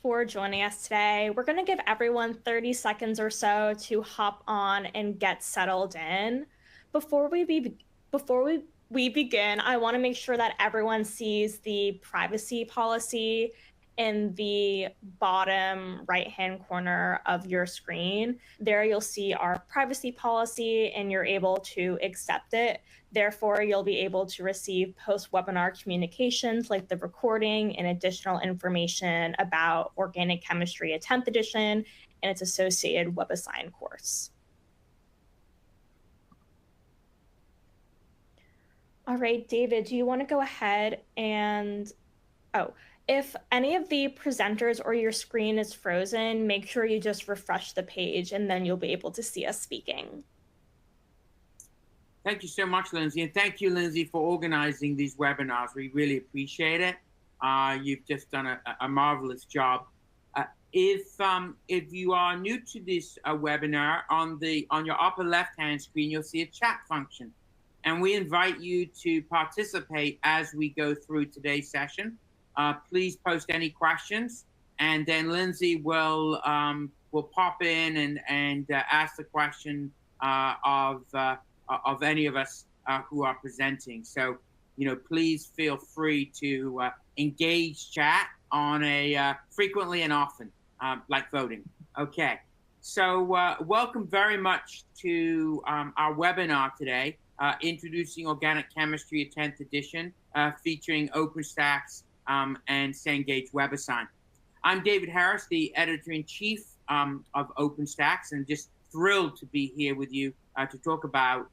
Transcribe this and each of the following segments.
for joining us today. We're going to give everyone 30 seconds or so to hop on and get settled in. Before we be, before we begin, I want to make sure that everyone sees the privacy policy in the bottom right-hand corner of your screen. There you'll see our privacy policy and you're able to accept it. Therefore, you'll be able to receive post-webinar communications like the recording and additional information about Organic Chemistry, a 10th edition, and its associated WebAssign course. All right, David, do you want to go ahead and, if any of the presenters or your screen is frozen, make sure you just refresh the page and then you'll be able to see us speaking. Thank you so much, Lindsay. And thank you, Lindsay, for organizing these webinars. We really appreciate it. You've just done a marvelous job. If you are new to this webinar, on your upper left-hand screen, you'll see a chat function. And we invite you to participate as we go through today's session. Please post any questions, and then Lindsay will pop in and ask the question of any of us who are presenting. So, please feel free to engage chat on a frequently and often, like voting. Okay, so welcome very much to our webinar today, introducing Organic Chemistry, a 10th edition, featuring OpenStax and Cengage WebAssign. I'm David Harris, the editor-in-chief of OpenStax, and just thrilled to be here with you to talk about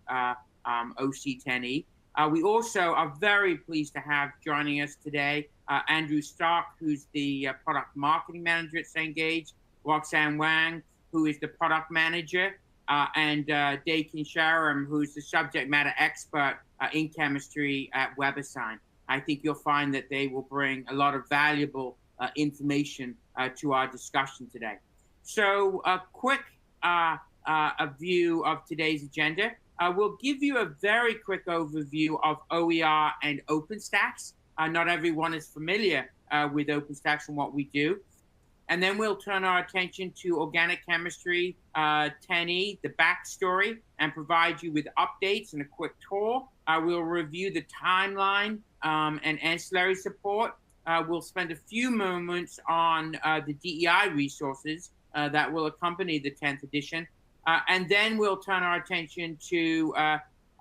OC10E. We also are very pleased to have joining us today Andrew Stark, who's the product marketing manager at Cengage, Roxanne Wang, who is the product manager, and Dakin Sharam, who's the subject matter expert in chemistry at WebAssign. I think you'll find that they will bring a lot of valuable information to our discussion today. So a quick a view of today's agenda. We'll give you a very quick overview of OER and OpenStax. Not everyone is familiar with OpenStax and what we do. And then we'll turn our attention to Organic Chemistry 10E, the backstory, and provide you with updates and a quick tour. We'll review the timeline and ancillary support. We'll spend a few moments on the DEI resources that will accompany the 10th edition. And then we'll turn our attention to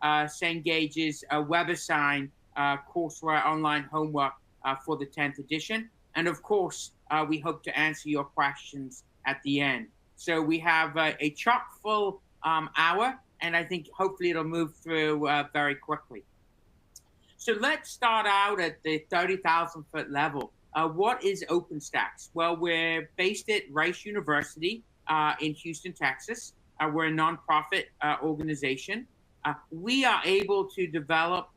Cengage's WebAssign courseware online homework for the 10th edition. And of course, we hope to answer your questions at the end. So we have a chock-full hour, and I think hopefully it'll move through very quickly. So let's start out at the 30,000-foot level. What is OpenStax? Well, we're based at Rice University in Houston, Texas. We're a nonprofit organization. We are able to develop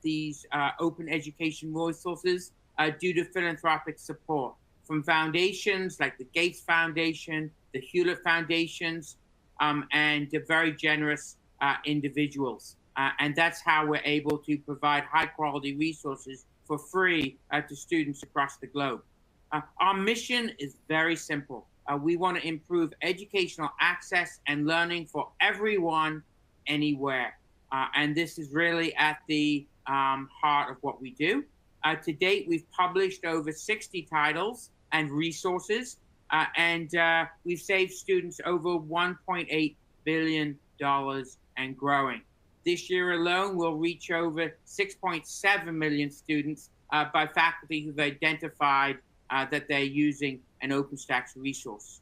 these open education resources due to philanthropic support from foundations like the Gates Foundation, the Hewlett Foundations, and very generous individuals. And that's how we're able to provide high quality resources for free to students across the globe. Our mission is very simple. We want to improve educational access and learning for everyone, anywhere. And this is really at the heart of what we do. To date, we've published over 60 titles and resources, and we've saved students over $1.8 billion and growing. This year alone, we'll reach over 6.7 million students by faculty who've identified that they're using an OpenStax resource.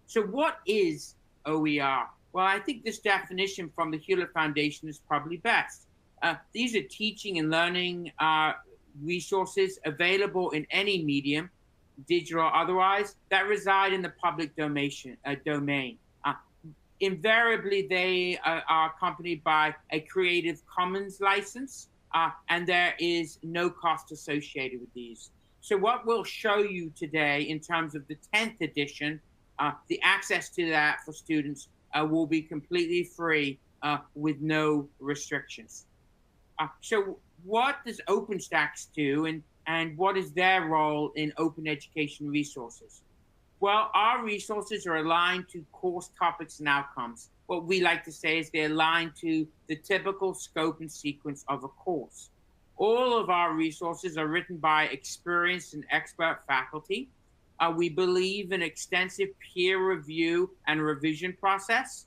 So what is OER? Well, I think this definition from the Hewlett Foundation is probably best. These are teaching and learning resources available in any medium, digital or otherwise, that reside in the public domain. Invariably, they are accompanied by a Creative Commons license, and there is no cost associated with these. So what we'll show you today in terms of the 10th edition, the access to that for students will be completely free with no restrictions. So what does OpenStax do, and what is their role in open education resources? Well, our resources are aligned to course topics and outcomes. What we like to say is they're aligned to the typical scope and sequence of a course. All of our resources are written by experienced and expert faculty. We believe in extensive peer review and revision process,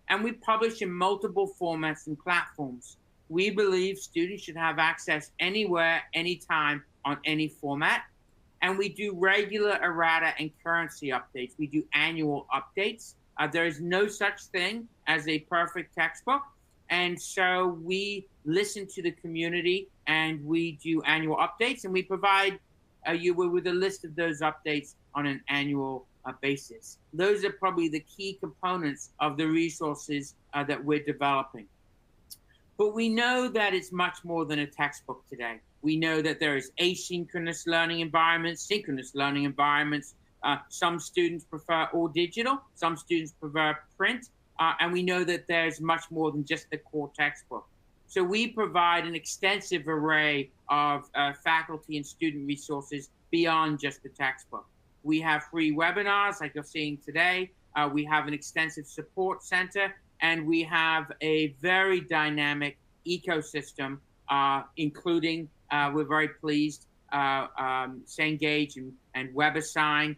and we publish in multiple formats and platforms. We believe students should have access anywhere, anytime, on any format. And we do regular errata and currency updates. We do annual updates. There is no such thing as a perfect textbook. And so we listen to the community and we do annual updates, and we provide you with a list of those updates on an annual basis. Those are probably the key components of the resources that we're developing. But we know that it's much more than a textbook today. We know that there is asynchronous learning environments, synchronous learning environments. Some students prefer all digital, some students prefer print, and we know that there's much more than just the core textbook. So we provide an extensive array of faculty and student resources beyond just the textbook. We have free webinars like you're seeing today. We have an extensive support center, and we have a very dynamic ecosystem, including, we're very pleased, Cengage and WebAssign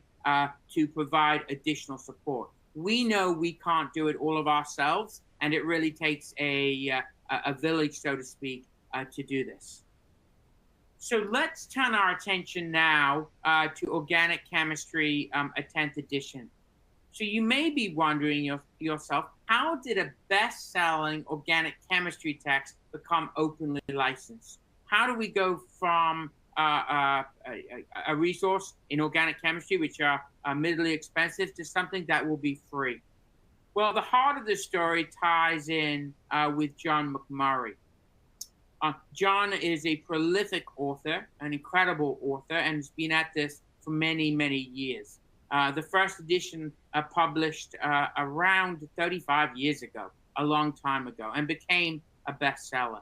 to provide additional support. We know we can't do it all of ourselves, and it really takes a village, so to speak, to do this. So let's turn our attention now to Organic Chemistry, a 10th edition. So you may be wondering yourself, how did a best-selling organic chemistry text become openly licensed? How do we go from a resource in organic chemistry, which are middle expensive, to something that will be free? Well, the heart of the story ties in with John McMurray. John is a prolific author, an incredible author, and has been at this for many, many years. The first edition published around 35 years ago, a long time ago, and became a bestseller.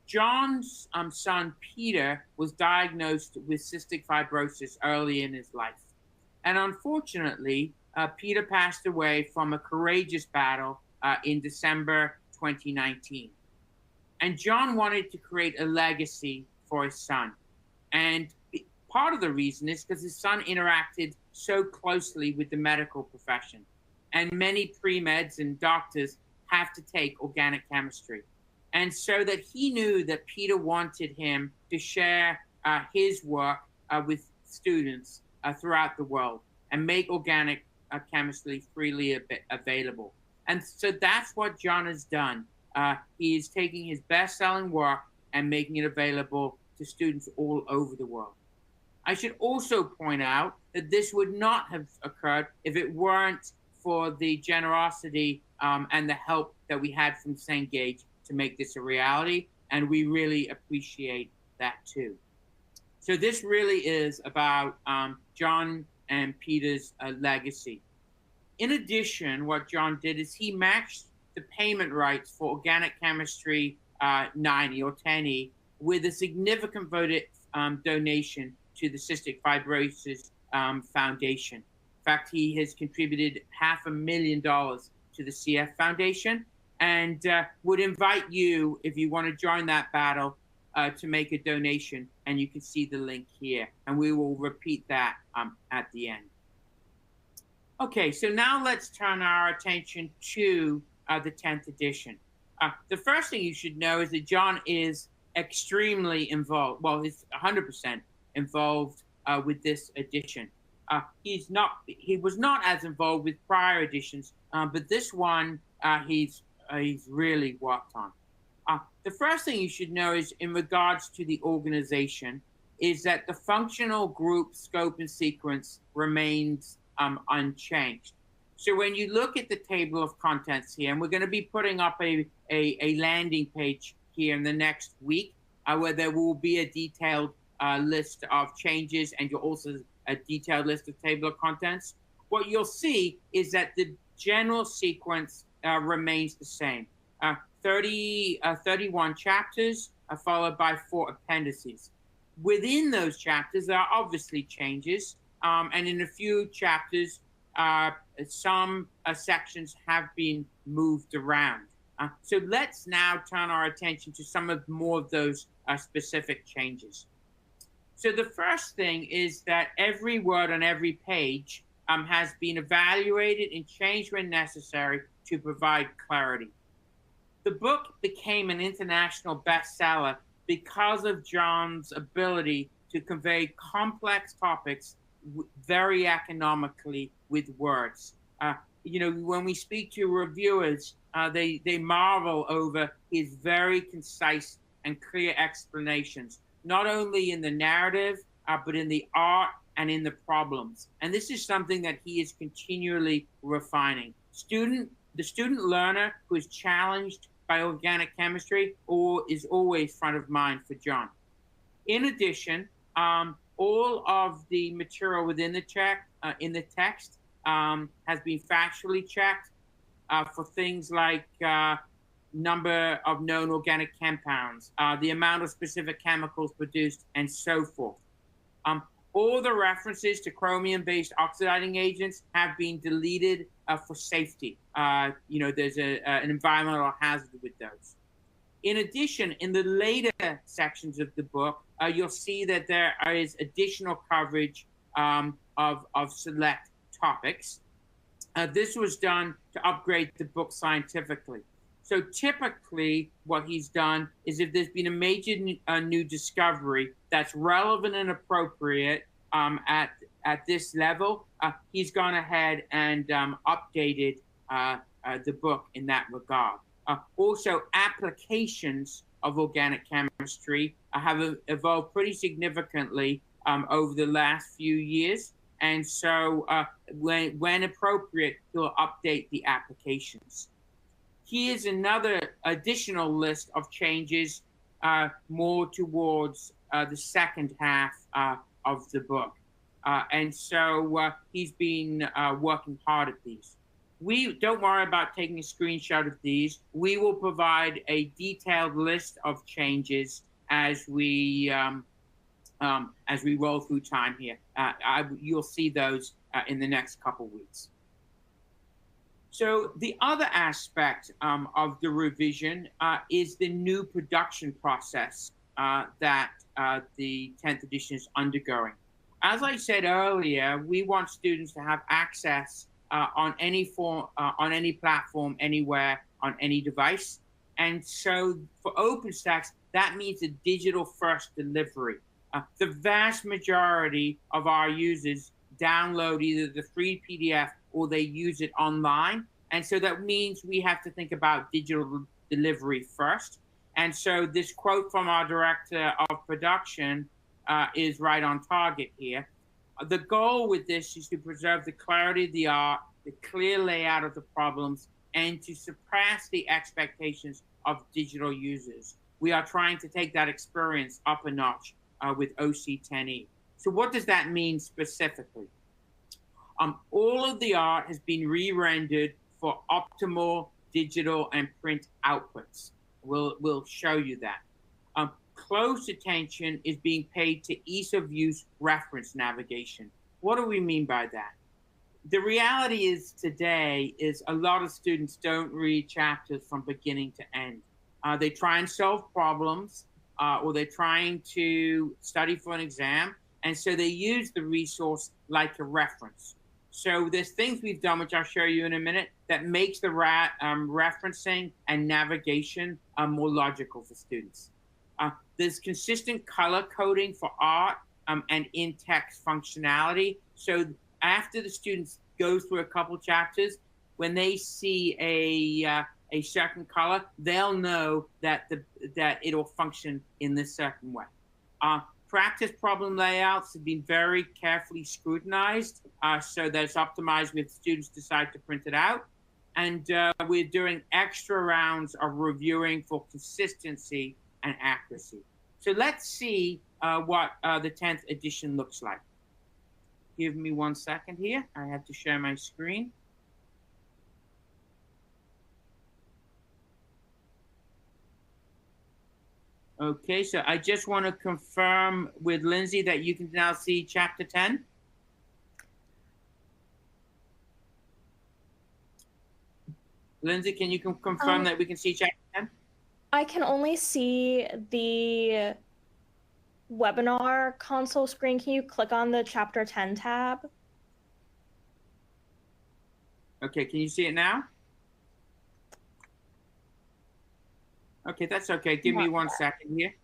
John's son, Peter, was diagnosed with cystic fibrosis early in his life. And unfortunately, Peter passed away from a courageous battle in December 2019. And John wanted to create a legacy for his son. And part of the reason is because his son interacted so closely with the medical profession. And many pre-meds and doctors have to take organic chemistry. And so that he knew that Peter wanted him to share his work with students throughout the world and make organic chemistry freely available. And so that's what John has done. He is taking his best-selling work and making it available to students all over the world. I should also point out that this would not have occurred if it weren't for the generosity and the help that we had from Cengage to make this a reality, and we really appreciate that too. So this really is about John and Peter's legacy. In addition, what John did is he matched the payment rights for Organic Chemistry 90 or 10E with a significant voted donation to the Cystic Fibrosis Foundation. In fact, he has contributed $500,000 to the CF Foundation, and would invite you, if you want to join that battle, to make a donation, and you can see the link here, and we will repeat that at the end. Okay, so now let's turn our attention to the 10th edition. The first thing you should know is that John is extremely involved. Well, he's 100% involved with this edition. He was not as involved with prior editions, but this one he's really worked on. The first thing you should know is, in regards to the organization, is that the functional group scope and sequence remains unchanged. So when you look at the table of contents here, and we're going to be putting up a landing page here in the next week, where there will be a detailed list of changes, and you'll also a detailed list of table of contents. What you'll see is that the general sequence remains the same. 31 chapters followed by 4 appendices. Within those chapters, there are obviously changes. and in a few chapters, some sections have been moved around. So let's now turn our attention to some of more of those specific changes. So the first thing is that every word on every page has been evaluated and changed when necessary to provide clarity. The book became an international bestseller because of John's ability to convey complex topics very economically with words. When we speak to reviewers, they marvel over his very concise and clear explanations, not only in the narrative, but in the art and in the problems. And this is something that he is continually refining. The student learner who is challenged by organic chemistry or is always front of mind for John. In addition, all of the material within the text has been factually checked for things like number of known organic compounds, the amount of specific chemicals produced, and so forth. All the references to chromium-based oxidizing agents have been deleted for safety. There's an environmental hazard with those. In addition, in the later sections of the book, you'll see that there is additional coverage of select topics. This was done to upgrade the book scientifically. So typically what he's done is if there's been a major new discovery that's relevant and appropriate at this level, he's gone ahead and updated the book in that regard. Also, applications of organic chemistry have evolved pretty significantly over the last few years. And so when appropriate, he'll update the applications. Here's another additional list of changes more towards the second half of the book. And so he's been working hard at these. We don't worry about taking a screenshot of these. We will provide a detailed list of changes as we roll through time here. You'll see those in the next couple weeks. So the other aspect of the revision is the new production process that the 10th edition is undergoing. As I said earlier, we want students to have access on any platform, anywhere, on any device. And so for OpenStax, that means a digital-first delivery. The vast majority of our users download either the free PDF or they use it online. And so that means we have to think about digital delivery first. And so this quote from our director of production is right on target here. The goal with this is to preserve the clarity of the art, the clear layout of the problems, and to surpass the expectations of digital users. We are trying to take that experience up a notch with OC10E. So what does that mean specifically? All of the art has been re-rendered for optimal digital and print outputs. We'll show you that. Close attention is being paid to ease of use reference navigation. What do we mean by that? The reality is today is a lot of students don't read chapters from beginning to end. They try and solve problems or they're trying to study for an exam. And so they use the resource like a reference. So there's things we've done, which I'll show you in a minute, that makes the referencing and navigation more logical for students. There's consistent color coding for art and in-text functionality. So after the students go through a couple chapters, when they see a certain color, they'll know that it'll function in this certain way. Practice problem layouts have been very carefully scrutinized so that it's optimized when students decide to print it out. And we're doing extra rounds of reviewing for consistency and accuracy. So let's see what the 10th edition looks like. Give me 1 second here. I have to share my screen. Okay, so I just want to confirm with Lindsay that you can now see chapter 10. Lindsay, can you confirm that we can see chapter 10? I can only see the webinar console screen. Can you click on the chapter 10 tab? Okay, can you see it now? Okay, that's okay. Give me 1 second here.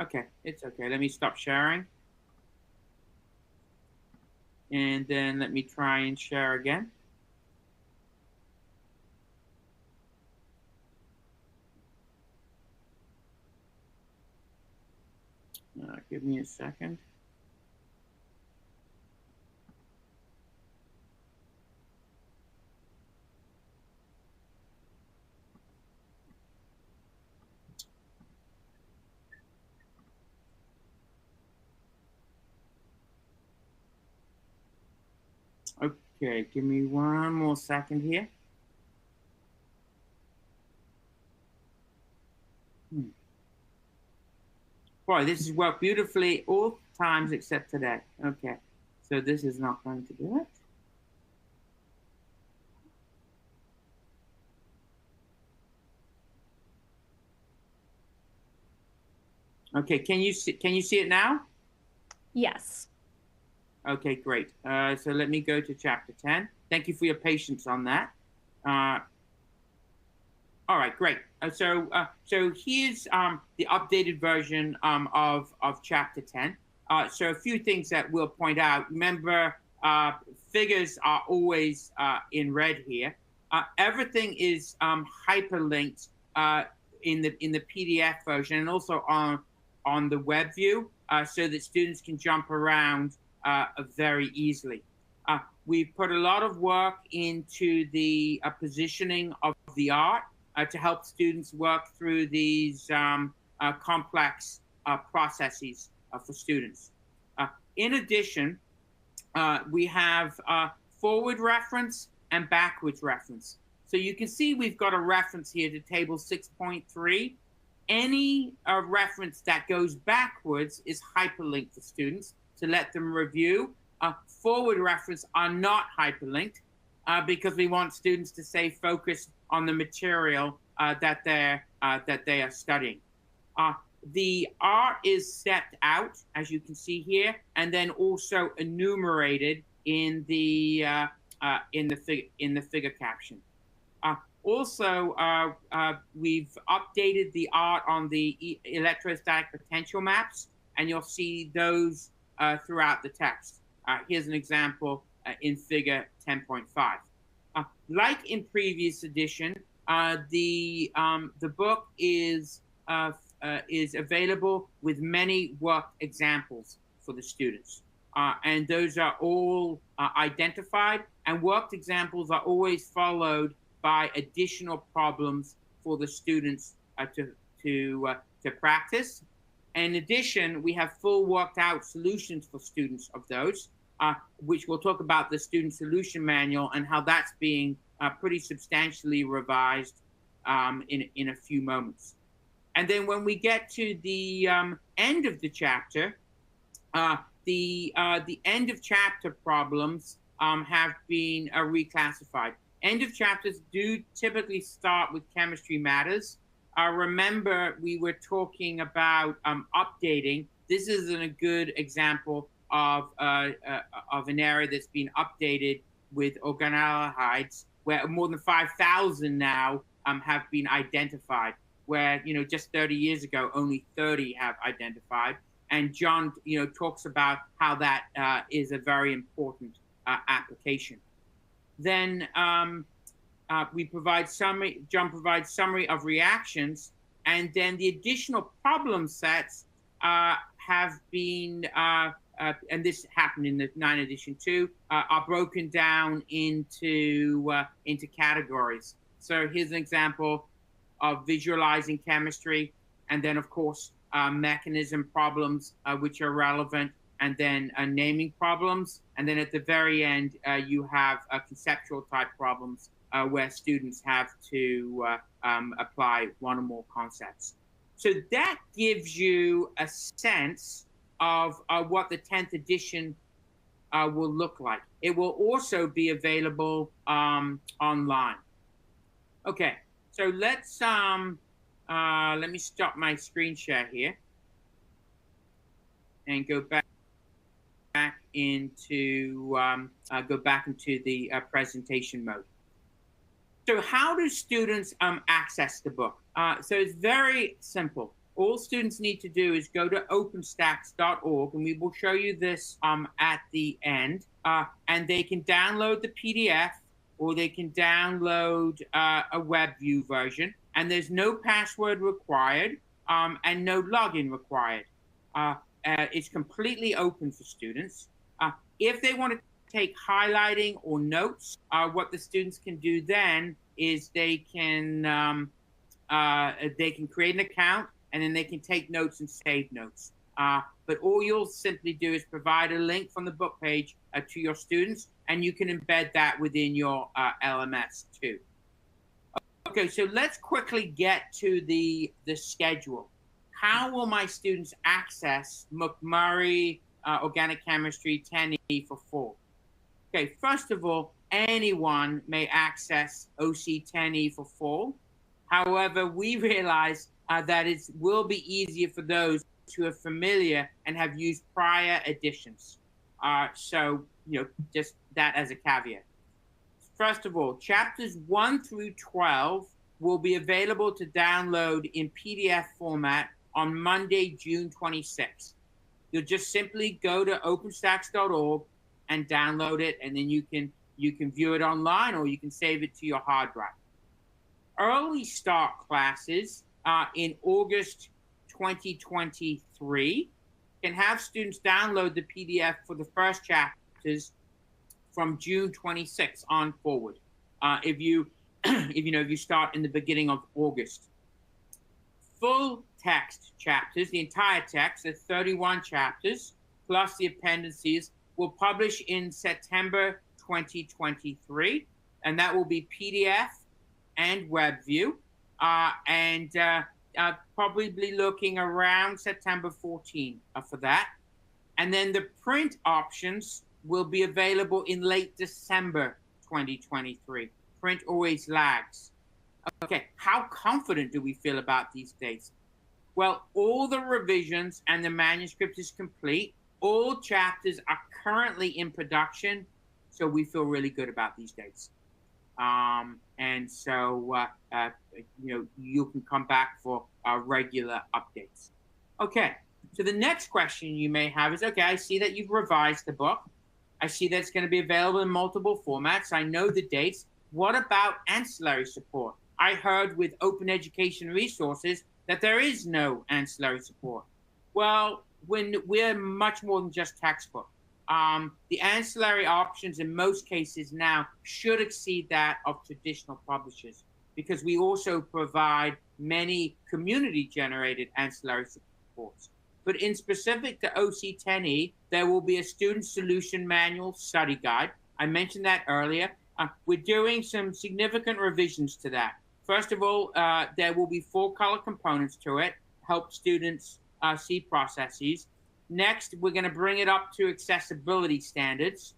Okay, it's okay. Let me stop sharing. And then let me try and share again. Give me a second. Okay, give me 1 more second here. Boy, this has worked beautifully all times except today. Okay, so this is not going to do it. Okay, can you see it now? Yes. Okay, great. So let me go to chapter 10. Thank you for your patience on that. All right, great. So here's the updated version of chapter 10. So a few things that we'll point out. Remember, figures are always in red here. Everything is hyperlinked in the PDF version and also on the web view, so that students can jump around very easily. We've put a lot of work into the positioning of the art to help students work through these complex processes for students. In addition, we have forward reference and backwards reference. So you can see we've got a reference here to table 6.3. Any reference that goes backwards is hyperlinked for students to let them review. Forward reference are not hyperlinked because we want students to stay focused on the material that they are studying. The art is stepped out, as you can see here, and then also enumerated in the figure caption. Also, we've updated the art on the electrostatic potential maps, and you'll see those throughout the text. Here's an example in figure 10.5. Like in previous edition, the book is available with many worked examples for the students. And those are all identified, and worked examples are always followed by additional problems for the students to practice. In addition, we have full worked out solutions for students of those, which we'll talk about the student solution manual and how that's being pretty substantially revised in a few moments. And then when we get to the end of the chapter, the end of chapter problems have been reclassified. End of chapters do typically start with chemistry matters. Remember, we were talking about updating. This is a good example of an area that's been updated with organoaldehydes, where more than 5,000 now have been identified, where just 30 years ago only 30 have identified. And John talks about how that is a very important application. Then we provide summary. John provides summary of reactions, and then the additional problem sets have been, and this happened in the 9 edition too, are broken down into categories. So here's an example of visualizing chemistry, and then of course mechanism problems which are relevant, and then naming problems, and then at the very end you have conceptual type problems where students have to apply one or more concepts. So that gives you a sense of what the 10th edition will look like. It will also be available online. Okay, so let me stop my screen share here and go back into the presentation mode. So how do students access the book? So it's very simple. All students need to do is go to OpenStax.org, and we will show you this at the end. And they can download the PDF, or they can download a web view version. And there's no password required and no login required. It's completely open for students. If they want to take highlighting or notes, what the students can do then is they can create an account, and then they can take notes and save notes. But all you'll simply do is provide a link from the book page to your students, and you can embed that within your LMS too. Okay, so let's quickly get to the schedule. How will my students access McMurray Organic Chemistry 10E for fall? Okay, first of all, anyone may access OC 10E for fall. However, we realize that it will be easier for those who are familiar and have used prior editions. So, just that as a caveat. First of all, chapters 1 through 12 will be available to download in PDF format on Monday, June 26th. You'll just simply go to openstax.org and download it, and then you can view it online, or you can save it to your hard drive. Early start classes in August 2023 can have students download the PDF for the first chapters from June 26th on forward. If you start in the beginning of August. Full text chapters, the entire text, the 31 chapters, plus the appendices, will publish in September 2023, and that will be PDF and WebView, and probably looking around September 14 for that. And then the print options will be available in late December 2023. Print always lags. Okay, how confident do we feel about these dates? Well, all the revisions and the manuscript is complete. All chapters are currently in production, so we feel really good about these dates. And so, you can come back for regular updates. Okay, so the next question you may have is, okay, I see that you've revised the book. I see that it's going to be available in multiple formats. I know the dates. What about ancillary support? I heard with Open Education Resources that there is no ancillary support. Well, when we're much more than just textbook. The ancillary options in most cases now should exceed that of traditional publishers, because we also provide many community-generated ancillary supports. But in specific to OC10E, there will be a student solution manual study guide. I mentioned that earlier. We're doing some significant revisions to that. First of all, there will be full-color components to it, help students see processes. Next, we're going to bring it up to accessibility standards,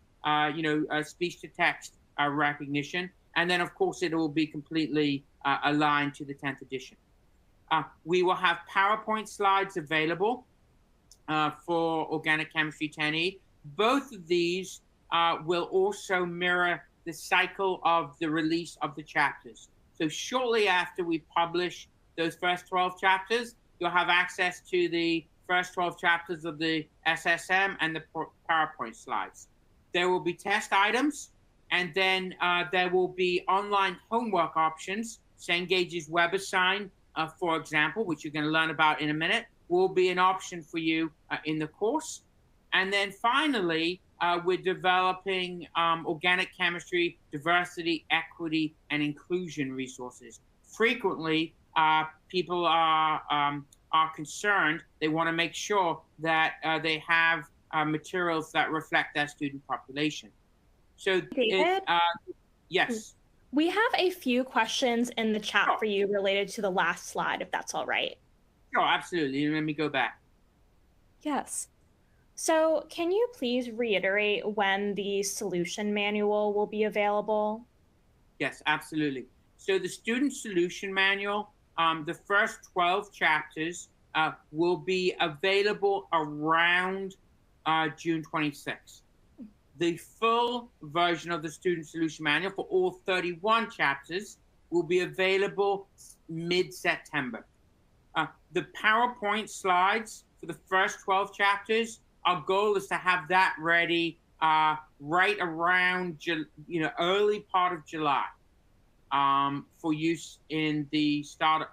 speech-to-text recognition. And then, of course, it will be completely aligned to the 10th edition. We will have PowerPoint slides available for Organic Chemistry 10E. Both of these will also mirror the cycle of the release of the chapters. So shortly after we publish those first 12 chapters, you'll have access to the first 12 chapters of the SSM and the PowerPoint slides. There will be test items, and then there will be online homework options. Cengage's WebAssign, for example, which you're going to learn about in a minute, will be an option for you in the course. And then finally, we're developing organic chemistry, diversity, equity, and inclusion resources. Frequently, people are concerned. They want to make sure that they have materials that reflect their student population. So, David? Yes. We have a few questions in the chat for you related to the last slide, if that's all right. Sure, absolutely. Let me go back. Yes. So can you please reiterate when the solution manual will be available? Yes, absolutely. So the Student Solution Manual, the first 12 chapters will be available around June 26th. The full version of the Student Solution Manual for all 31 chapters will be available mid-September. The PowerPoint slides for the first 12 chapters, our goal is to have that ready right around early part of July for use in the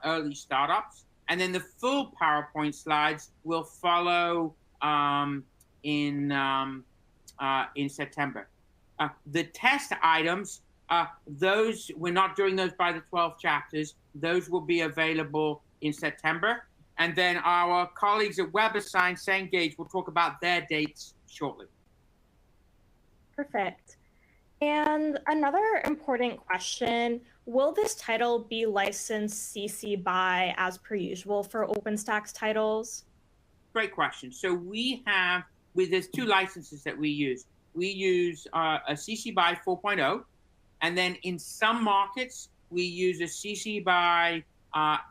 early startups. And then the full PowerPoint slides will follow in September. The test items, those, we're not doing those by the 12 chapters. Those will be available in September. And then our colleagues at WebAssign, Cengage, will talk about their dates shortly. Perfect. And another important question, will this title be licensed CC BY as per usual for OpenStax titles? Great question. So we have, there's two licenses that we use. We use a CC BY 4.0, and then in some markets, we use a CC BY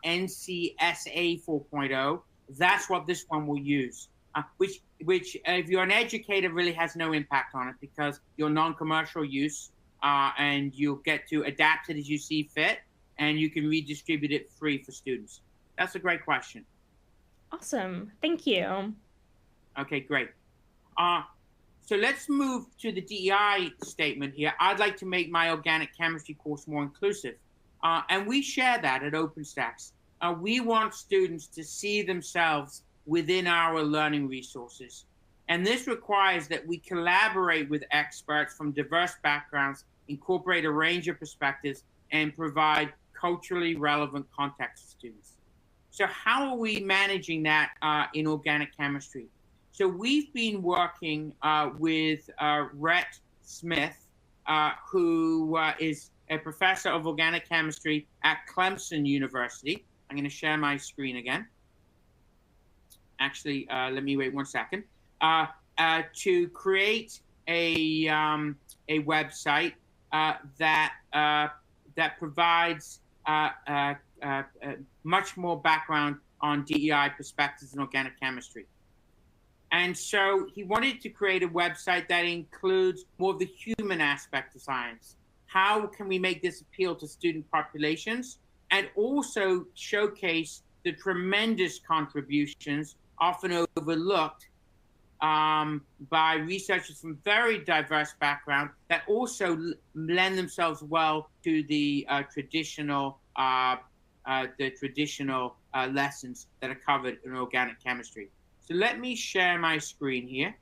NCSA 4.0. That's what this one will use, which if you're an educator, really has no impact on it because you're non-commercial use and you'll get to adapt it as you see fit, and you can redistribute it free for students. That's a great question. Awesome. Thank you. Okay, great. So let's move to the DEI statement here. I'd like to make my organic chemistry course more inclusive. And we share that at OpenStax. We want students to see themselves within our learning resources. And this requires that we collaborate with experts from diverse backgrounds, incorporate a range of perspectives, and provide culturally relevant context for students. So how are we managing that in organic chemistry? So we've been working with Rhett Smith, who is a professor of organic chemistry at Clemson University. I'm going to share my screen again. Actually, let me wait 1 second. To create a website that provides much more background on DEI perspectives in organic chemistry. And so he wanted to create a website that includes more of the human aspect of science. How can we make this appeal to student populations and also showcase the tremendous contributions often overlooked by researchers from very diverse backgrounds that also lend themselves well to the traditional lessons that are covered in organic chemistry. So let me share my screen here.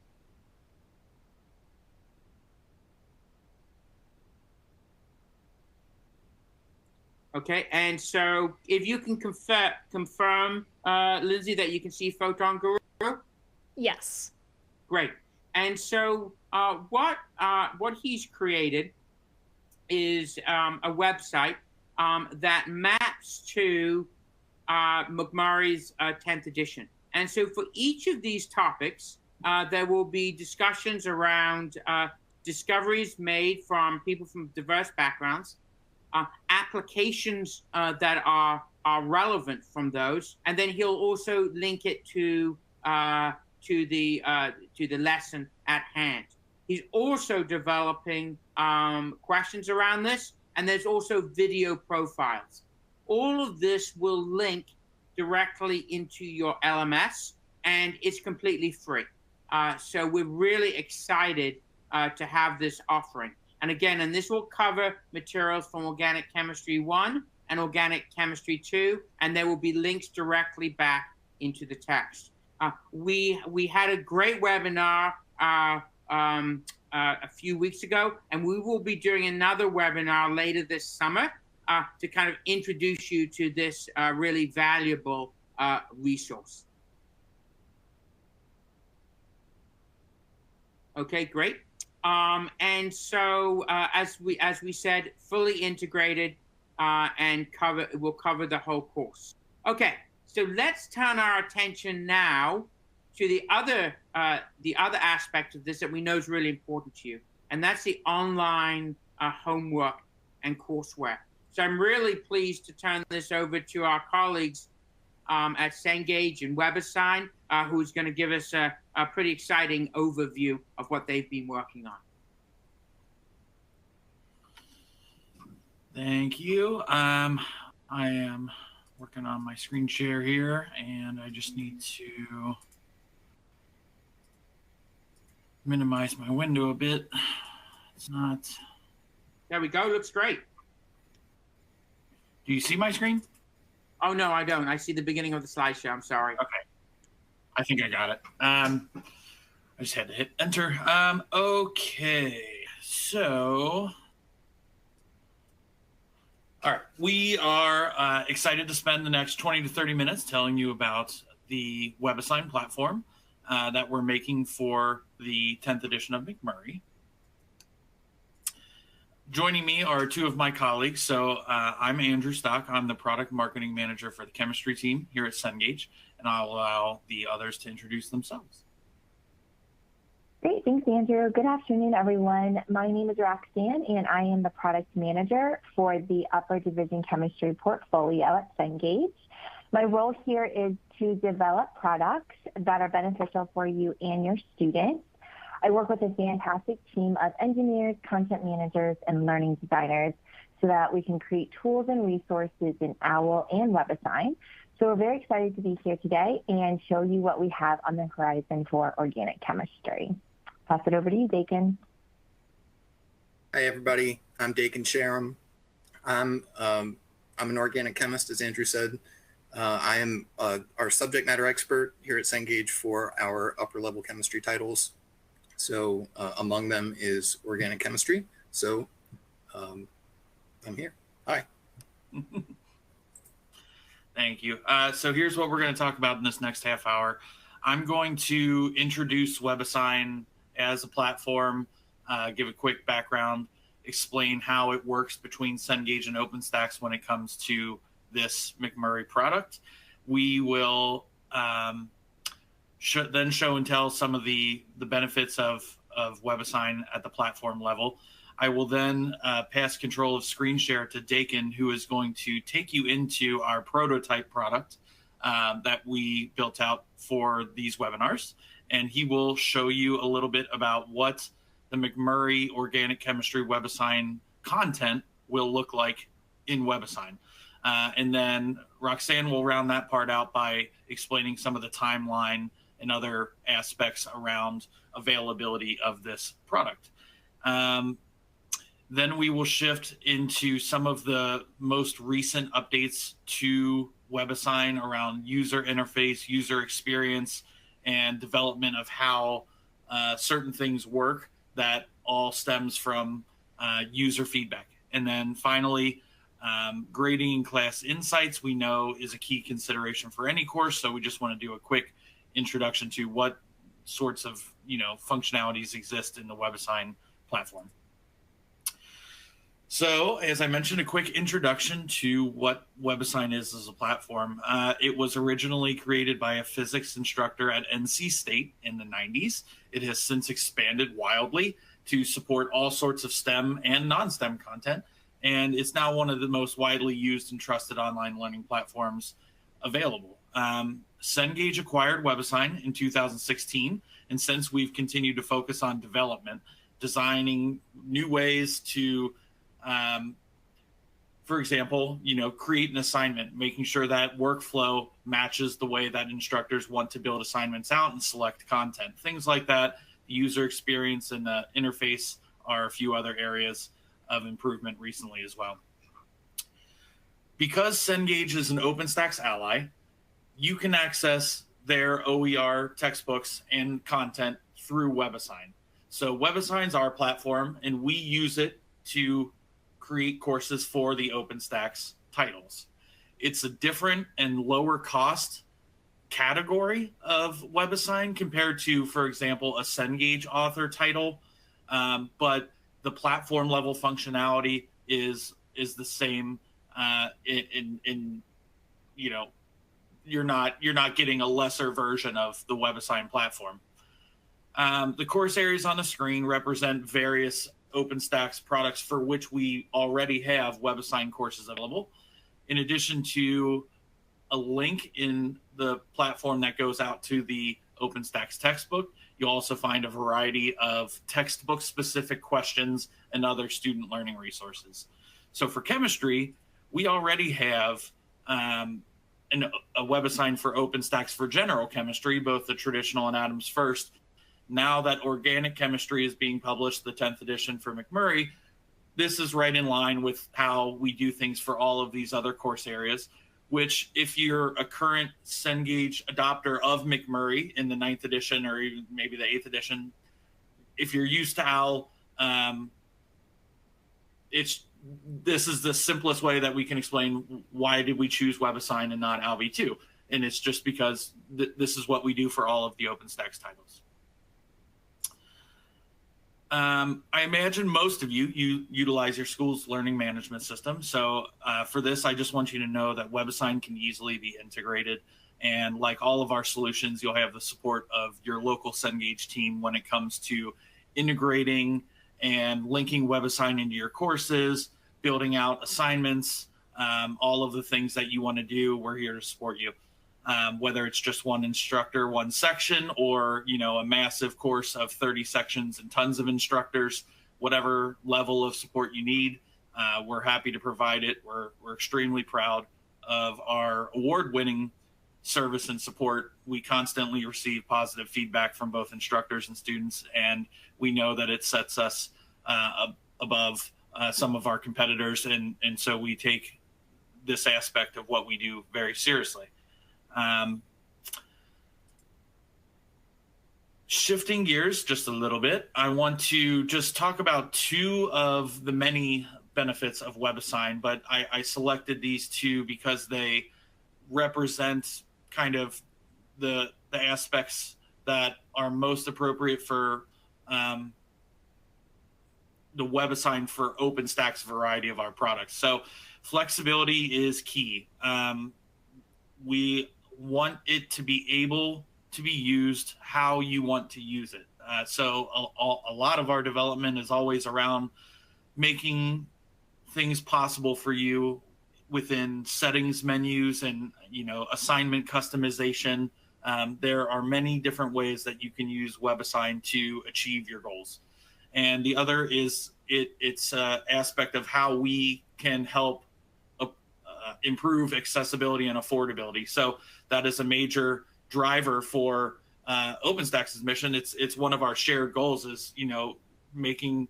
Okay, and so if you can confirm, Lindsay, that you can see Photon Guru? Yes. Great. And so what he's created is a website that maps to McMurray's 10th edition. And so for each of these topics, there will be discussions around discoveries made from people from diverse backgrounds, applications that are relevant from those, and then he'll also link it to the lesson at hand. He's also developing questions around this, and there's also video profiles. All of this will link directly into your LMS, and it's completely free. So we're really excited to have this offering. And again, and this will cover materials from Organic Chemistry 1 and Organic Chemistry 2, and there will be links directly back into the text. We had a great webinar a few weeks ago, and we will be doing another webinar later this summer to kind of introduce you to this really valuable resource. Okay, great. And so, as we said, fully integrated and will cover the whole course. Okay, so let's turn our attention now to the other aspect of this that we know is really important to you, and that's the online homework and courseware. So I'm really pleased to turn this over to our colleagues at Cengage and WebAssign, who's going to give us a pretty exciting overview of what they've been working on. Thank you. I am working on my screen share here, and I just need to minimize my window a bit. It's not. There we go. Looks great. Do you see my screen? Oh, no, I don't. I see the beginning of the slideshow. I'm sorry. Okay. I think I got it. I just had to hit enter. Okay. So, all right. We are excited to spend the next 20 to 30 minutes telling you about the WebAssign platform that we're making for the 10th edition of McMurray. Joining me are two of my colleagues. So I'm Andrew Stock. I'm the product marketing manager for the chemistry team here at Cengage, and I'll allow the others to introduce themselves. Great, thanks, Andrew. Good afternoon, everyone. My name is Roxanne, and I am the product manager for the upper division chemistry portfolio at Cengage. My role here is to develop products that are beneficial for you and your students. I work with a fantastic team of engineers, content managers, and learning designers so that we can create tools and resources in OWL and WebAssign. So we're very excited to be here today and show you what we have on the horizon for organic chemistry. Pass it over to you, Dakin. Hi, everybody. I'm Dakin Sharam. I'm an organic chemist, as Andrew said. I am our subject matter expert here at Cengage for our upper level chemistry titles. So among them is organic chemistry. So I'm here. Hi. Thank you. So here's what we're going to talk about in this next half hour. I'm going to introduce WebAssign as a platform, give a quick background, explain how it works between Cengage and OpenStax when it comes to this McMurray product. We will then show and tell some of the benefits of WebAssign at the platform level. I will then pass control of screen share to Dakin, who is going to take you into our prototype product that we built out for these webinars. And he will show you a little bit about what the McMurray Organic Chemistry WebAssign content will look like in WebAssign. And then Roxanne will round that part out by explaining some of the timeline and other aspects around availability of this product. Then we will shift into some of the most recent updates to WebAssign around user interface, user experience, and development of how certain things work that all stems from user feedback. And then finally, grading and class insights we know is a key consideration for any course. So we just want to do a quick introduction to what sorts of functionalities exist in the WebAssign platform. So, as I mentioned, a quick introduction to what WebAssign is as a platform. It was originally created by a physics instructor at NC State in the 90s. It has since expanded wildly to support all sorts of STEM and non-STEM content, and it's now one of the most widely used and trusted online learning platforms available. Cengage acquired WebAssign in 2016, and since we've continued to focus on development, designing new ways to for example, create an assignment, making sure that workflow matches the way that instructors want to build assignments out and select content. Things like that. The user experience and the interface are a few other areas of improvement recently as well. Because Cengage is an OpenStax ally, you can access their OER textbooks and content through WebAssign. So WebAssign's our platform, and we use it to create courses for the OpenStax titles. It's a different and lower cost category of WebAssign compared to, for example, a Cengage author title, but the platform level functionality is the same. You're not getting a lesser version of the WebAssign platform. The course areas on the screen represent various OpenStax products for which we already have WebAssign courses available, in addition to a link in the platform that goes out to the OpenStax textbook. You'll also find a variety of textbook-specific questions and other student learning resources. So for chemistry, we already have a WebAssign for OpenStax for general chemistry, both the traditional and Atoms First. Now that organic chemistry is being published, the 10th edition for McMurray, this is right in line with how we do things for all of these other course areas, which if you're a current Cengage adopter of McMurray in the 9th edition or even maybe the 8th edition, if you're used to OWL, this is the simplest way that we can explain why did we choose WebAssign and not OWL v2. And it's just because this is what we do for all of the OpenStax titles. I imagine most of you utilize your school's learning management system. So for this, I just want you to know that WebAssign can easily be integrated. And like all of our solutions, you'll have the support of your local Cengage team when it comes to integrating and linking WebAssign into your courses, building out assignments, all of the things that you want to do. We're here to support you. Whether it's just one instructor, one section, or a massive course of 30 sections and tons of instructors, whatever level of support you need, we're happy to provide it. We're extremely proud of our award-winning service and support. We constantly receive positive feedback from both instructors and students, and we know that it sets us above some of our competitors, and so we take this aspect of what we do very seriously. Shifting gears just a little bit, I want to just talk about two of the many benefits of WebAssign, but I selected these two because they represent kind of the aspects that are most appropriate for the WebAssign for OpenStax variety of our products. So flexibility is key. We want it to be able to be used how you want to use it. So a lot of our development is always around making things possible for you within settings menus and assignment customization. There are many different ways that you can use WebAssign to achieve your goals. And the other is it's an aspect of how we can help improve accessibility and affordability. So that is a major driver for OpenStax's mission. It's one of our shared goals is, making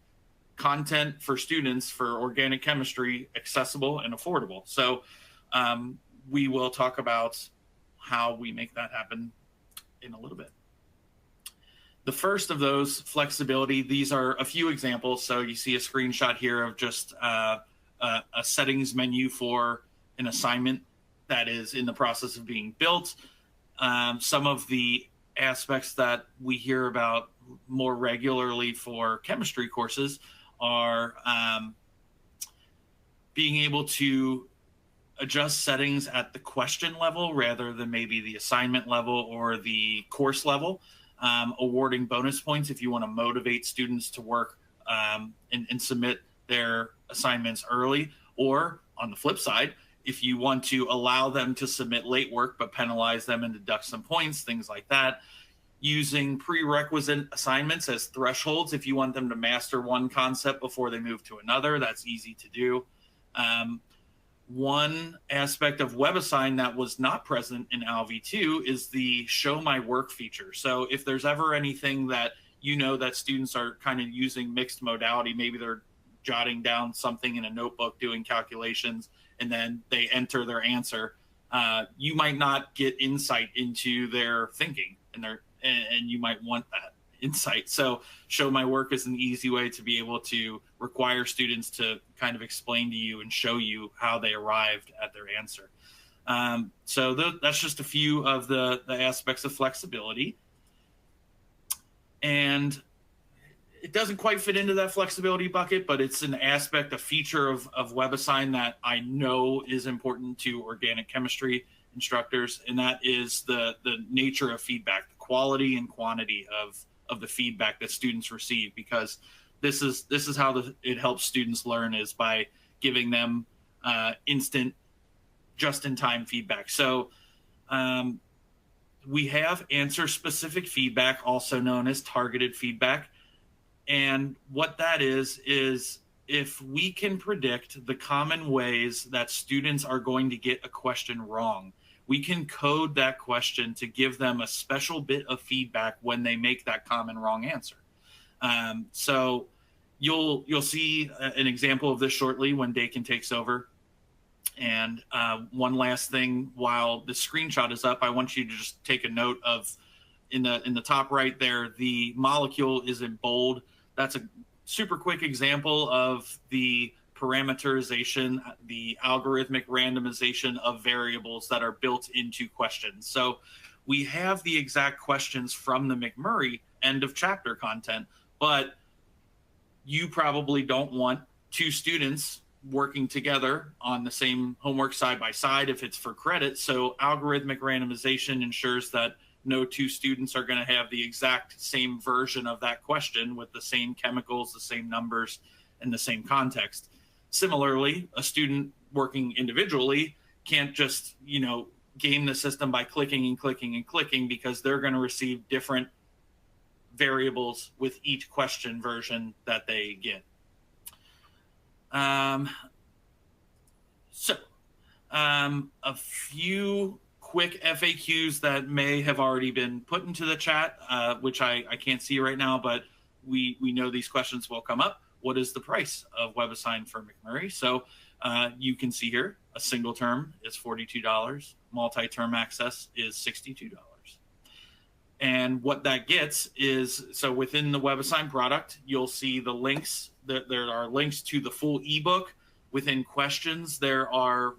content for students for organic chemistry accessible and affordable. So we will talk about how we make that happen in a little bit. The first of those, flexibility, these are a few examples. So you see a screenshot here of just a settings menu for an assignment that is in the process of being built. Some of the aspects that we hear about more regularly for chemistry courses are being able to adjust settings at the question level rather than maybe the assignment level or the course level, awarding bonus points if you want to motivate students to work and submit their assignments early, or on the flip side, if you want to allow them to submit late work but penalize them and deduct some points, things like that. Using prerequisite assignments as thresholds if you want them to master one concept before they move to another, that's easy to do. One aspect of WebAssign that was not present in OWL v2 is the show my work feature. So if there's ever anything that that students are kind of using mixed modality, maybe they're jotting down something in a notebook, doing calculations, and then they enter their answer, you might not get insight into their thinking, and you might want that insight. So show my work is an easy way to be able to require students to kind of explain to you and show you how they arrived at their answer. So that's just a few of the aspects of flexibility. And it doesn't quite fit into that flexibility bucket, but it's an aspect, a feature of WebAssign that I know is important to organic chemistry instructors, and that is the nature of feedback, the quality and quantity of the feedback that students receive, because this is how it helps students learn, is by giving them instant, just-in-time feedback. So we have answer-specific feedback, also known as targeted feedback. And what that is if we can predict the common ways that students are going to get a question wrong, we can code that question to give them a special bit of feedback when they make that common wrong answer. So you'll see an example of this shortly when Dakin takes over. And one last thing, while the screenshot is up, I want you to just take a note of, in the top right there, the molecule is in bold. That's a super quick example of the parameterization, the algorithmic randomization of variables that are built into questions. So we have the exact questions from the McMurray end of chapter content, but you probably don't want two students working together on the same homework side by side if it's for credit. So algorithmic randomization ensures that no two students are going to have the exact same version of that question with the same chemicals, the same numbers, and the same context. Similarly, a student working individually can't just, game the system by clicking and clicking and clicking, because they're going to receive different variables with each question version that they get. A few quick FAQs that may have already been put into the chat, which I can't see right now, but we know these questions will come up. What is the price of WebAssign for McMurray? So you can see here, a single term is $42. Multi-term access is $62. And what that gets is, so within the WebAssign product, you'll see the links. There are links to the full ebook. Within questions, there are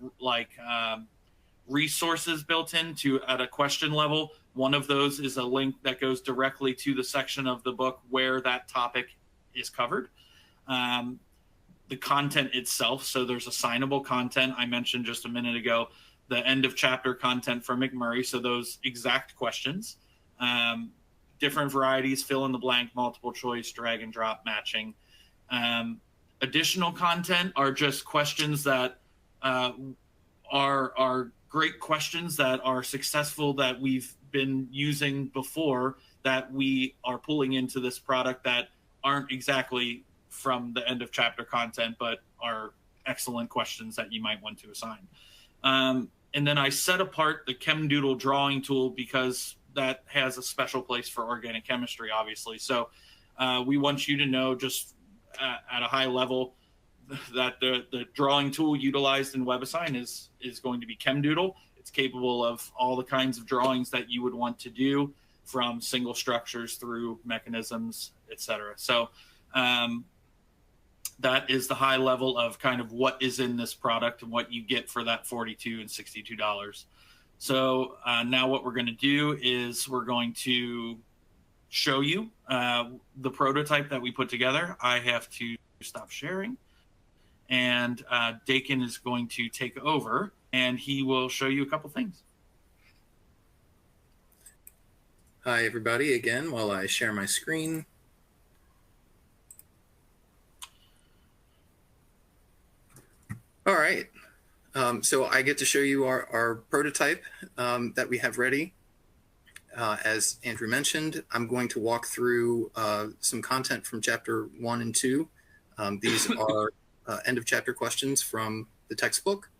resources built into at a question level. One of those is a link that goes directly to the section of the book where that topic is covered. The content itself, so there's assignable content. I mentioned just a minute ago, the end of chapter content from McMurray, so those exact questions. Different varieties, fill in the blank, multiple choice, drag and drop matching. Additional content are just questions that are great questions that are successful, that we've been using before, that we are pulling into this product, that aren't exactly from the end of chapter content, but are excellent questions that you might want to assign. And then I set apart the ChemDoodle drawing tool because that has a special place for organic chemistry, obviously. So we want you to know, just at a high level, that the drawing tool utilized in WebAssign is going to be ChemDoodle. It's capable of all the kinds of drawings that you would want to do, from single structures through mechanisms, etc. So that is the high level of kind of what is in this product and what you get for that $42 and $62. So now what we're going to do is we're going to show you the prototype that we put together. I have to stop sharing, and Dakin is going to take over, and he will show you a couple things. Hi, everybody, again, while I share my screen. All right. So I get to show you our prototype that we have ready. As Andrew mentioned, I'm going to walk through some content from chapter 1 and 2. These are end of chapter questions from the textbook.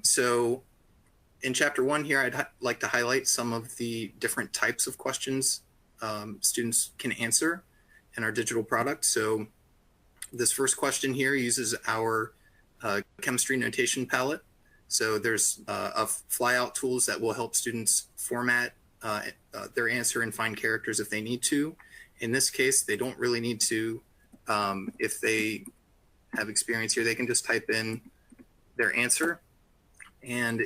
So in chapter 1 here, I'd like to highlight some of the different types of questions students can answer in our digital product. So this first question here uses our chemistry notation palette. So there's flyout tools that will help students format their answer and find characters if they need to. In this case, they don't really need to. If they have experience here, they can just type in their answer. And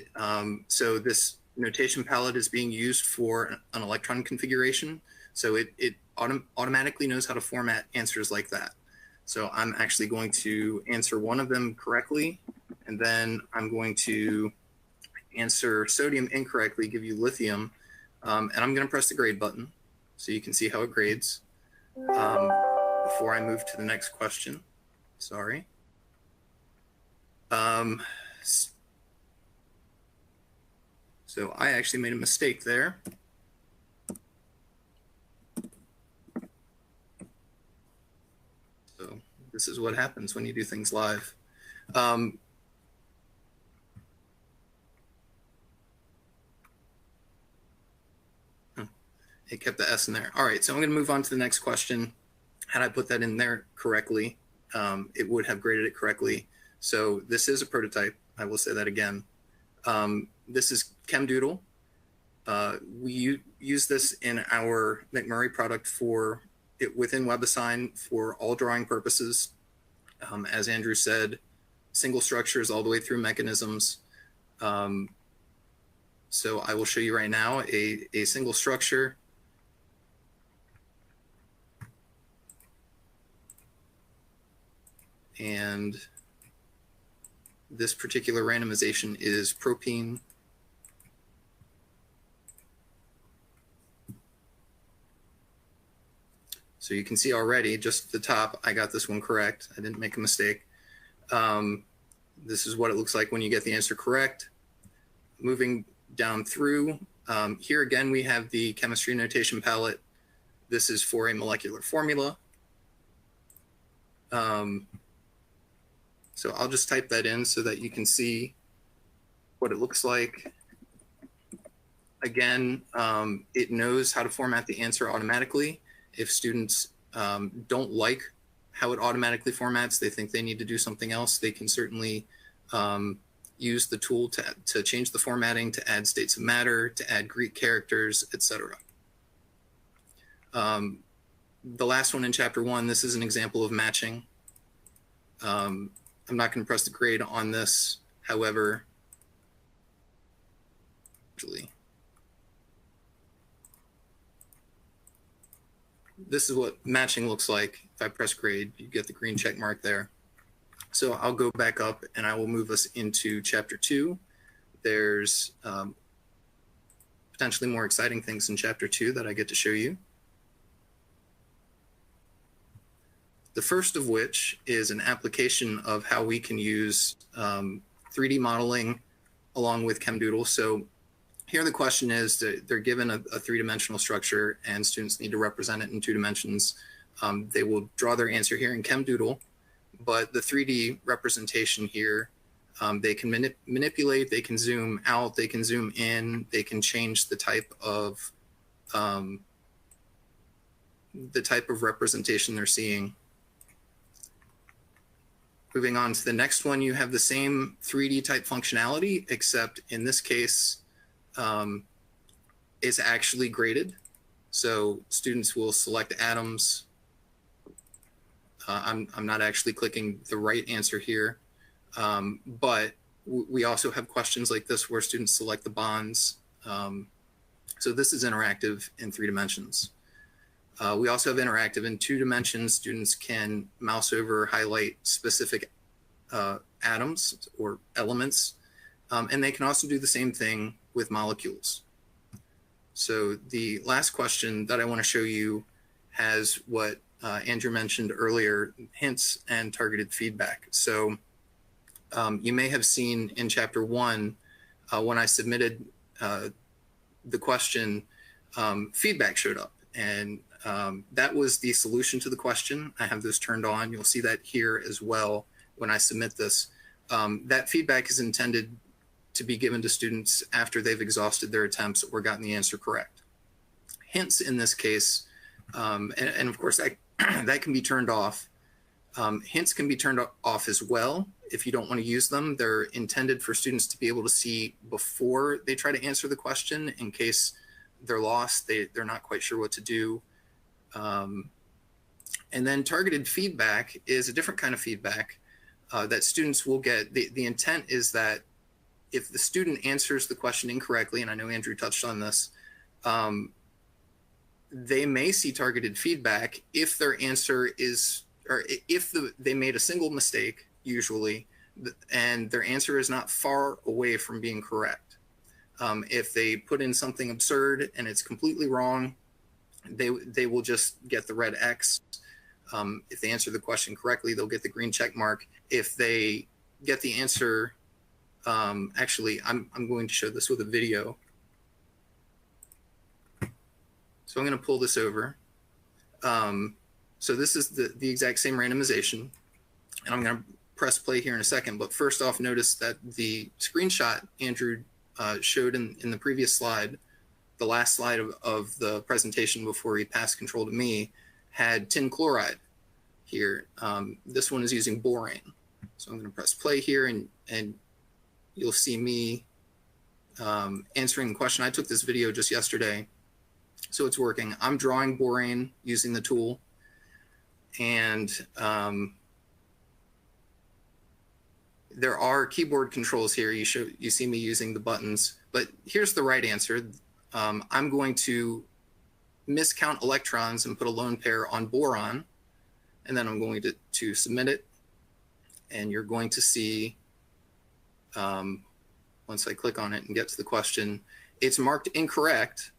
so this notation palette is being used for an electron configuration. So it automatically knows how to format answers like that. So I'm actually going to answer one of them correctly, and then I'm going to answer sodium incorrectly, give you lithium, and I'm going to press the grade button so you can see how it grades. Before I move to the next question, sorry. So I actually made a mistake there. So this is what happens when you do things live. It kept the S in there. All right, so I'm going to move on to the next question. Had I put that in there correctly, it would have graded it correctly. So this is a prototype. I will say that again. This is ChemDoodle. We use this in our McMurray product for it within WebAssign for all drawing purposes. As Andrew said, single structures all the way through mechanisms. So I will show you right now a single structure. And this particular randomization is propene. So you can see already, just at the top, I got this one correct. I didn't make a mistake. This is what it looks like when you get the answer correct. Moving down through, here again, we have the chemistry notation palette. This is for a molecular formula. So I'll just type that in so that you can see what it looks like. Again, it knows how to format the answer automatically. If students don't like how it automatically formats, they think they need to do something else, they can certainly use the tool to change the formatting, to add states of matter, to add Greek characters, etc. The last one in chapter 1, this is an example of matching. I'm not going to press the grade on this. However, actually, this is what matching looks like. If I press grade, you get the green check mark there. So I'll go back up and I will move us into chapter 2. There's potentially more exciting things in chapter 2 that I get to show you. The first of which is an application of how we can use 3D modeling along with ChemDoodle. So here the question is that they're given a three-dimensional structure and students need to represent it in 2 dimensions. They will draw their answer here in ChemDoodle, but the 3D representation here, they can manipulate, they can zoom out, they can zoom in, they can change the type of representation they're seeing. Moving on to the next one, you have the same 3D type functionality, except in this case, it's actually graded. So students will select atoms. I'm not actually clicking the right answer here, but we also have questions like this where students select the bonds. So this is interactive in 3 dimensions. We also have interactive in 2 dimensions. Students can mouse over, highlight specific atoms or elements, and they can also do the same thing with molecules. So the last question that I want to show you has what Andrew mentioned earlier, hints and targeted feedback. So you may have seen in chapter 1, when I submitted the question, feedback showed up, and that was the solution to the question. I have this turned on. You'll see that here as well when I submit this. That feedback is intended to be given to students after they've exhausted their attempts or gotten the answer correct. Hints in this case, and of course that can be turned off. Hints can be turned off as well if you don't want to use them. They're intended for students to be able to see before they try to answer the question in case they're lost, they're not quite sure what to do. And then targeted feedback is a different kind of feedback that students will get. The intent is that if the student answers the question incorrectly, and I know Andrew touched on this, they may see targeted feedback if their answer is, or if they made a single mistake, usually, and their answer is not far away from being correct. If they put in something absurd and it's completely wrong, they will just get the red X. If they answer the question correctly, they'll get the green check mark. If they get the answer, actually, I'm going to show this with a video. So I'm going to pull this over. So this is the exact same randomization, and I'm going to press play here in a second. But first off, notice that the screenshot Andrew showed in the previous slide, the last slide of the presentation before he passed control to me, had tin chloride here. This one is using borane. So I'm going to press play here, and you'll see me answering the question. I took this video just yesterday, so it's working. I'm drawing borane using the tool, and there are keyboard controls here. You see me using the buttons, but here's the right answer. I'm going to miscount electrons and put a lone pair on boron, and then I'm going to submit it. And you're going to see, once I click on it and get to the question, it's marked incorrect,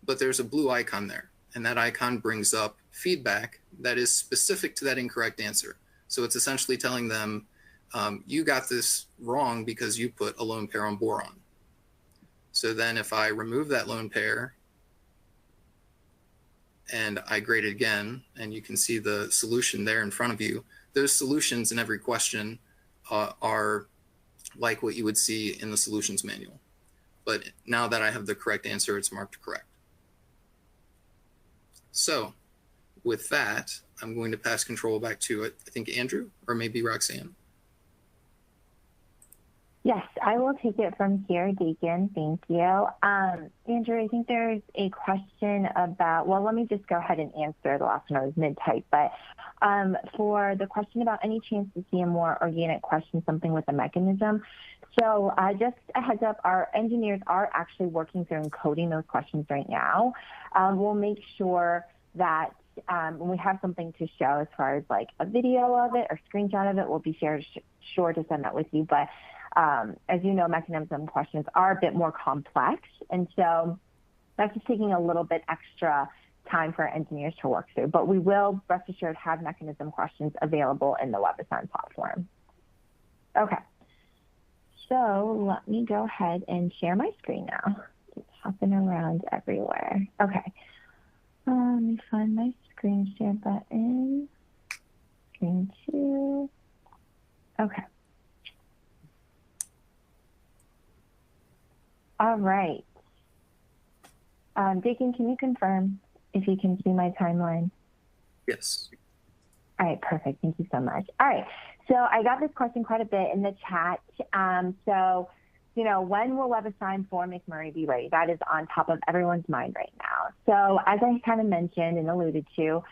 but there's a blue icon there. And that icon brings up feedback that is specific to that incorrect answer. So it's essentially telling them, you got this wrong because you put a lone pair on boron. So then if I remove that lone pair and I grade it again, and you can see the solution there in front of you, those solutions in every question are like what you would see in the solutions manual. But now that I have the correct answer, it's marked correct. So with that, I'm going to pass control back to, I think, Andrew, or maybe Roxanne. Yes, I will take it from here, Deacon. Thank you. Andrew, I think there's a question about, well, let me just go ahead and answer the last one. I was mid-type, but for the question about any chance to see a more organic question, something with a mechanism. So just a heads up, our engineers are actually working through encoding those questions right now. We'll make sure that when we have something to show as far as like a video of it or screenshot of it, we'll be sure to send that with you. But as you know, mechanism questions are a bit more complex. And so that's just taking a little bit extra time for our engineers to work through. But we will, rest assured, have mechanism questions available in the WebAssign platform. Okay. So let me go ahead and share my screen now. It's hopping around everywhere. Okay. Let me find my screen share button. Screen 2. Okay. All right. Deacon, can you confirm if you can see my timeline? Yes. All right, perfect. Thank you so much. All right. So I got this question quite a bit in the chat. So, you know, when will WebAssign for McMurray be ready? That is on top of everyone's mind right now. So as I kind of mentioned and alluded to,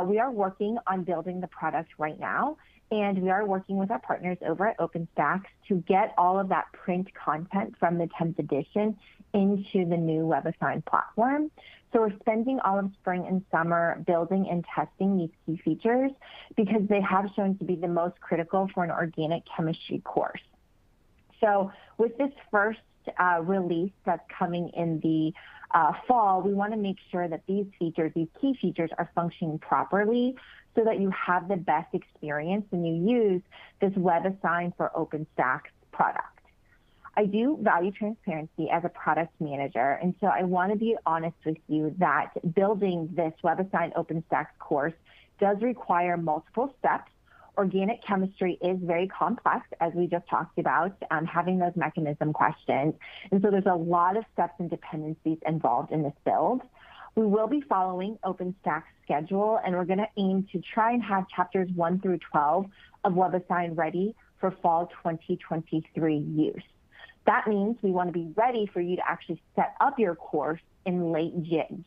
we are working on building the product right now. And we are working with our partners over at OpenStax to get all of that print content from the 10th edition into the new WebAssign platform. So we're spending all of spring and summer building and testing these key features because they have shown to be the most critical for an organic chemistry course. So with this first release that's coming in the fall, we want to make sure that these features, these key features, are functioning properly so that you have the best experience when you use this WebAssign for OpenStax product. I do value transparency as a product manager, and so I want to be honest with you that building this WebAssign OpenStax course does require multiple steps. Organic chemistry is very complex, as we just talked about, having those mechanism questions. And so there's a lot of steps and dependencies involved in this build. We will be following OpenStax schedule, and we're going to aim to try and have chapters 1 through 12 of WebAssign ready for fall 2023 use. That means we want to be ready for you to actually set up your course in late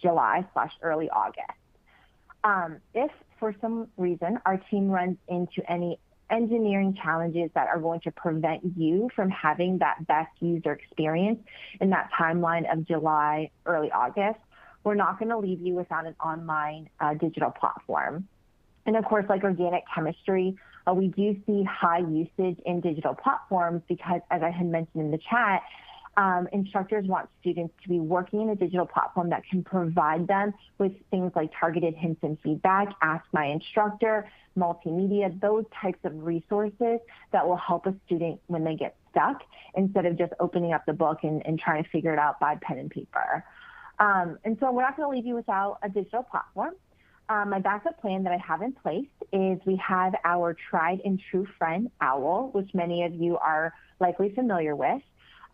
July/early August. If for some reason our team runs into any engineering challenges that are going to prevent you from having that best user experience in that timeline of July, early August, we're not going to leave you without an online digital platform. And of course, like organic chemistry, we do see high usage in digital platforms because, as I had mentioned in the chat, Instructors want students to be working in a digital platform that can provide them with things like targeted hints and feedback, Ask My Instructor, multimedia, those types of resources that will help a student when they get stuck instead of just opening up the book and trying to figure it out by pen and paper. And so we're not going to leave you without a digital platform. My backup plan that I have in place is we have our tried and true friend, OWL, which many of you are likely familiar with.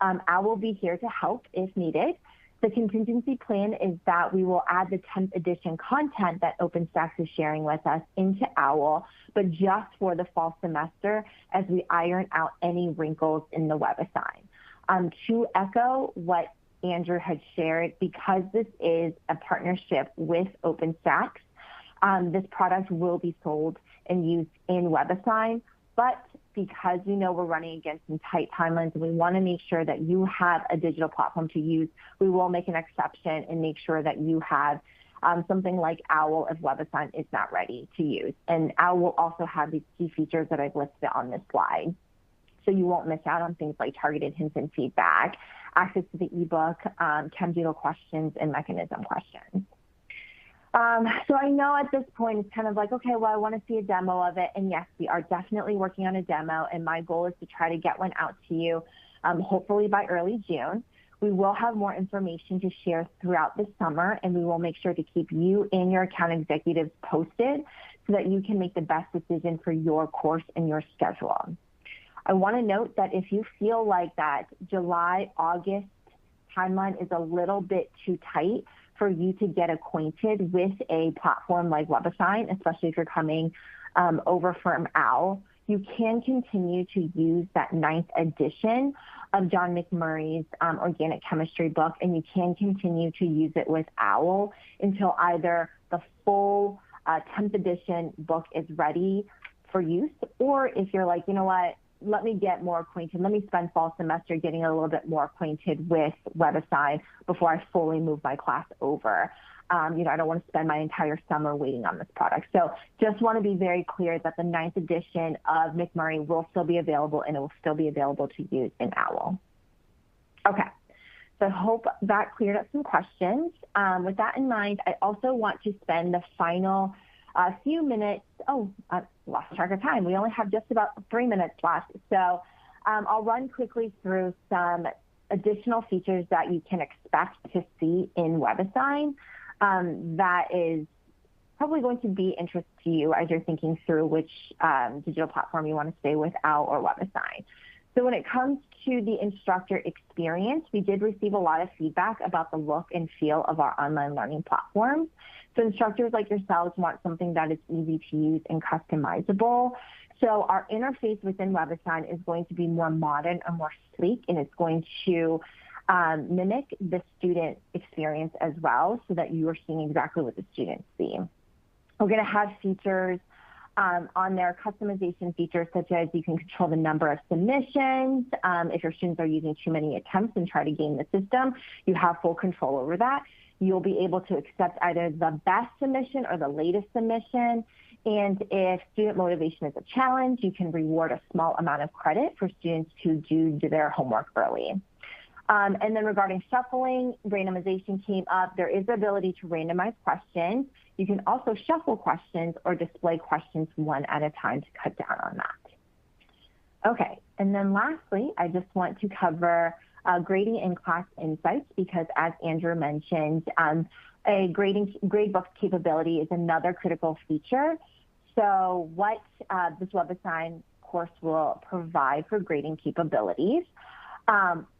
OWL will be here to help if needed. The contingency plan is that we will add the 10th edition content that OpenStax is sharing with us into OWL, but just for the fall semester as we iron out any wrinkles in the WebAssign. To echo what Andrew had shared, because this is a partnership with OpenStax, this product will be sold and used in WebAssign, but because we know we're running against some tight timelines and we want to make sure that you have a digital platform to use, we will make an exception and make sure that you have something like OWL if WebAssign is not ready to use. And OWL will also have these key features that I've listed on this slide. So you won't miss out on things like targeted hints and feedback, access to the ebook, ChemDoodle questions, and mechanism questions. So I know at this point it's kind of like, okay, well, I want to see a demo of it. And yes, we are definitely working on a demo. And my goal is to try to get one out to you, hopefully by early June. We will have more information to share throughout the summer, and we will make sure to keep you and your account executives posted so that you can make the best decision for your course and your schedule. I want to note that if you feel like that July, August timeline is a little bit too tight for you to get acquainted with a platform like WebAssign, especially if you're coming over from OWL, you can continue to use that 9th edition of John McMurray's organic chemistry book, and you can continue to use it with OWL until either the full 10th edition book is ready for use, or if you're like, you know what, let me get more acquainted. Let me spend fall semester getting a little bit more acquainted with WebAssign before I fully move my class over. I don't want to spend my entire summer waiting on this product. So just want to be very clear that the 9th edition of McMurray will still be available, and it will still be available to use in OWL. Okay, so I hope that cleared up some questions. With that in mind, I also want to spend the final few minutes. I lost track of time. We only have just about 3 minutes left. So I'll run quickly through some additional features that you can expect to see in WebAssign that is probably going to be interest to you as you're thinking through which digital platform you want to stay with, OWL or WebAssign. So when it comes to the instructor experience, we did receive a lot of feedback about the look and feel of our online learning platforms. So instructors like yourselves want something that is easy to use and customizable. So our interface within WebAssign is going to be more modern and more sleek, and it's going to mimic the student experience as well so that you are seeing exactly what the students see. We're going to have features on their customization features, such as you can control the number of submissions. If your students are using too many attempts and try to game the system, you have full control over that. You'll be able to accept either the best submission or the latest submission. And if student motivation is a challenge, you can reward a small amount of credit for students who do their homework early. And then regarding shuffling, randomization came up. There is the ability to randomize questions. You can also shuffle questions or display questions one at a time to cut down on that. Okay, and then lastly, I just want to cover grading and class insights because, as Andrew mentioned, a gradebook capability is another critical feature. So what this WebAssign course will provide for grading capabilities.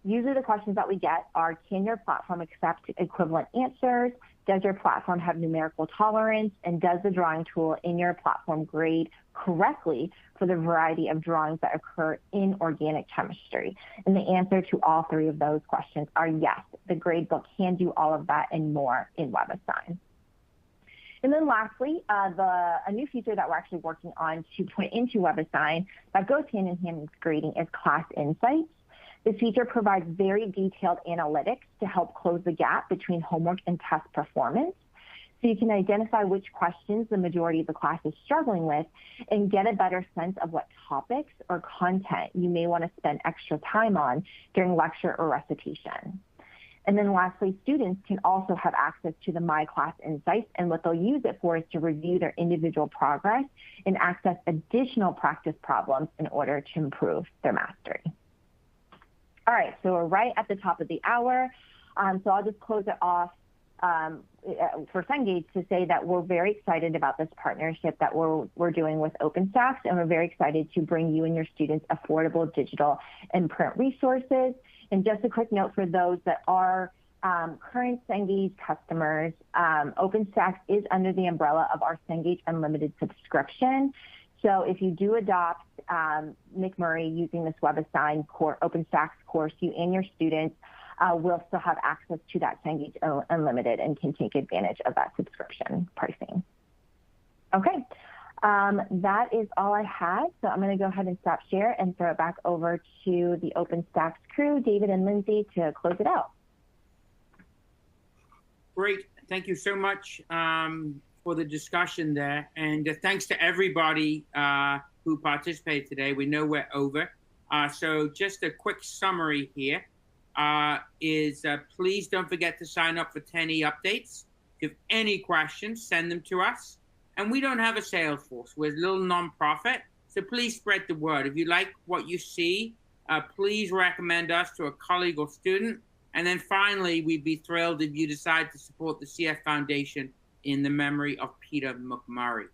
Usually the questions that we get are, can your platform accept equivalent answers? Does your platform have numerical tolerance? And does the drawing tool in your platform grade correctly for the variety of drawings that occur in organic chemistry? And the answer to all three of those questions are yes. The gradebook can do all of that and more in WebAssign. And then lastly, a new feature that we're actually working on to put into WebAssign that goes hand in hand with grading is class insights. This feature provides very detailed analytics to help close the gap between homework and test performance. so you can identify which questions the majority of the class is struggling with and get a better sense of what topics or content you may want to spend extra time on during lecture or recitation. And then lastly, students can also have access to the My Class Insights, and what they'll use it for is to review their individual progress and access additional practice problems in order to improve their mastery. All right, so we're right at the top of the hour. So I'll just close it off for Cengage to say that we're very excited about this partnership that we're doing with OpenStax, and we're very excited to bring you and your students affordable digital and print resources. And just a quick note for those that are current Cengage customers, OpenStax is under the umbrella of our Cengage Unlimited subscription. So if you do adopt McMurray using this WebAssign OpenStax course, you and your students will still have access to that Cengage Unlimited and can take advantage of that subscription pricing. Okay, that is all I had. So I'm going to go ahead and stop share and throw it back over to the OpenStax crew, David and Lindsay, to close it out. Great. Thank you so much for the discussion there. And thanks to everybody who participated today. We know we're over. So just a quick summary here is please don't forget to sign up for 10E updates. If you have any questions, send them to us. And we don't have a sales force. We're a little nonprofit. So please spread the word. If you like what you see, please recommend us to a colleague or student. And then finally, we'd be thrilled if you decide to support the CF Foundation in the memory of Peter McMurray.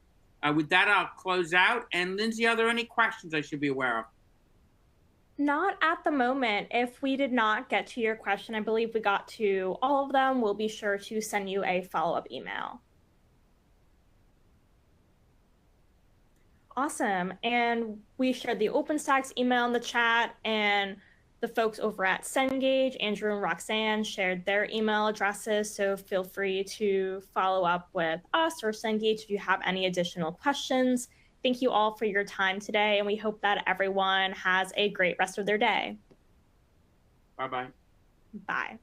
With that, I'll close out. And Lindsay, are there any questions I should be aware of? Not at the moment. If we did not get to your question, I believe we got to all of them. We'll be sure to send you a follow-up email. Awesome. And we shared the OpenStax email in the chat, and the folks over at Cengage, Andrew and Roxanne, shared their email addresses. So feel free to follow up with us or Cengage if you have any additional questions. Thank you all for your time today, and we hope that everyone has a great rest of their day. Bye-bye. Bye.